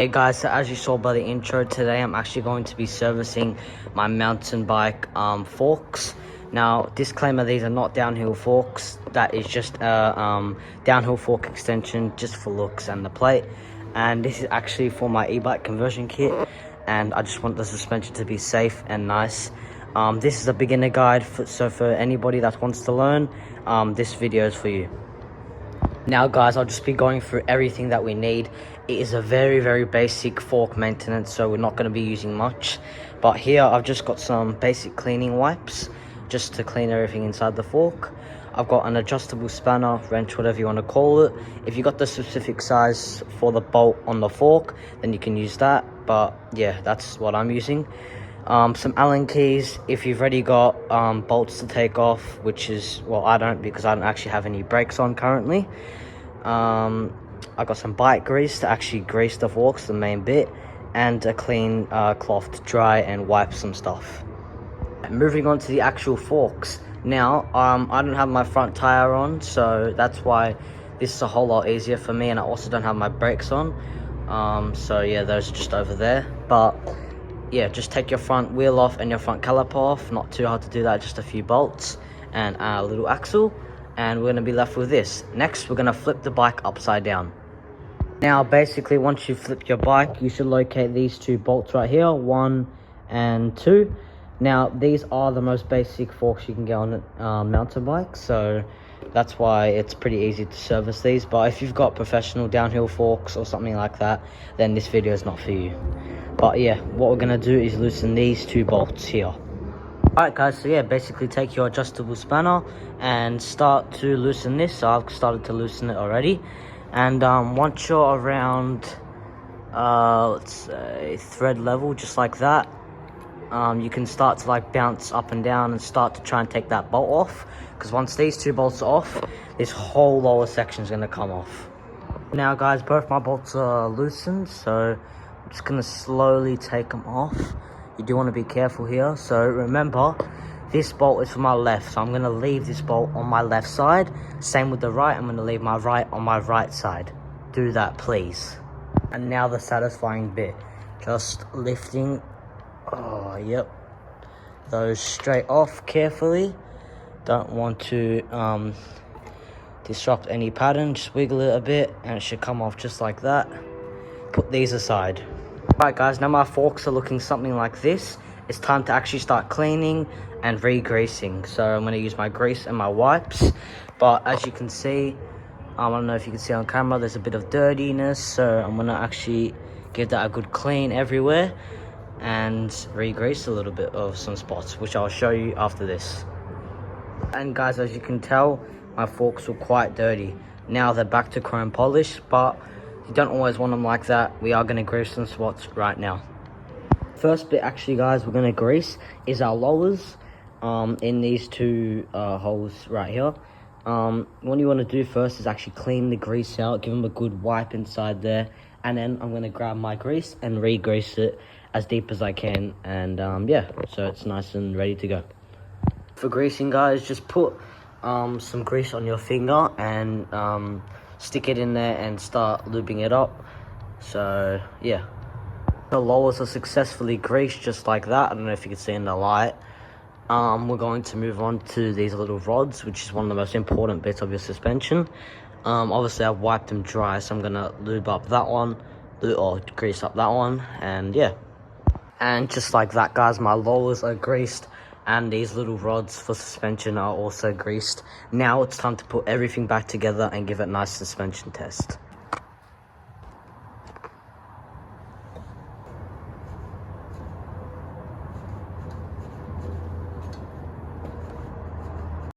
Hey guys, so as you saw by the intro, today I'm actually going to be servicing my mountain bike forks. Now, disclaimer, these are not downhill forks. That is just a downhill fork extension just for looks and the plate. And this is actually for my e-bike conversion kit, and I just want the suspension to be safe and nice. This is a beginner guide, so for anybody that wants to learn, this video is for you. Now guys, I'll just be going through everything that we need. It is a very basic fork maintenance, so we're not going to be using much. But here I've just got some basic cleaning wipes just to clean everything inside the fork. I've got an adjustable spanner, wrench, whatever you want to call it. If you got the specific size for the bolt on the fork, then you can use that. But yeah, that's what I'm using. Some Allen keys if you've already got bolts to take off, which is, well, I don't, because I don't actually have any brakes on currently. I got some bike grease to actually grease the forks, the main bit, and a clean cloth to dry and wipe some stuff. Moving on to the actual forks. Now, I don't have my front tire on, so that's why this is a whole lot easier for me, and I also don't have my brakes on. So yeah, those are just over there. But yeah, just take your front wheel off and your front caliper off. Not too hard to do that, just a few bolts and a little axle, and we're going to be left with this. Next, we're going to flip the bike upside down. Now, basically, once you flip your bike, you should locate these two bolts right here, 1 and 2. Now, these are the most basic forks you can get on a mountain bike, so that's why it's pretty easy to service these. But if you've got professional downhill forks or something like that, then this video is not for you. But yeah, what we're gonna do is loosen these two bolts here. Alright guys, so yeah, basically take your adjustable spanner and start to loosen this. So I've started to loosen it already. And once you're around, let's say thread level, just like that, you can start to like bounce up and down and start to try and take that bolt off. Because once these two bolts are off, this whole lower section is gonna come off. Now guys, both my bolts are loosened, so I'm just gonna slowly take them off. You do want to be careful here. So remember, this bolt is for my left, so I'm gonna leave this bolt on my left side. Same with the right, I'm gonna leave my right on my right side. Do that, please. And now the satisfying bit, just lifting, oh yep, those straight off carefully. Don't want to disrupt any pattern. Just wiggle it a bit and it should come off just like that. Put these aside. Alright guys, now my forks are looking something like this. It's time to actually start cleaning and re-greasing. So I'm going to use my grease and my wipes. But as you can see, I don't know if you can see on camera, there's a bit of dirtiness. So I'm going to actually give that a good clean everywhere and re-grease a little bit of some spots, which I'll show you after this. And guys, as you can tell, my forks were quite dirty. Now they're back to chrome polish, but you don't always want them like that. We are going to grease some spots right now. First bit actually guys we're going to grease is our lowers in these two holes right here. What you want to do first is actually clean the grease out, give them a good wipe inside there, and then I'm going to grab my grease and re-grease it as deep as I can, and yeah, so it's nice and ready to go. For greasing guys, just put some grease on your finger and stick it in there and start lubing it up. So yeah, the lowers are successfully greased just like that. I don't know if you can see in the light. We're going to move on to these little rods, which is one of the most important bits of your suspension. Obviously I've wiped them dry, so I'm gonna lube up that one, or grease up that one, and yeah. And just like that guys, my lowers are greased and these little rods for suspension are also greased. Now it's time to put everything back together and give it a nice suspension test.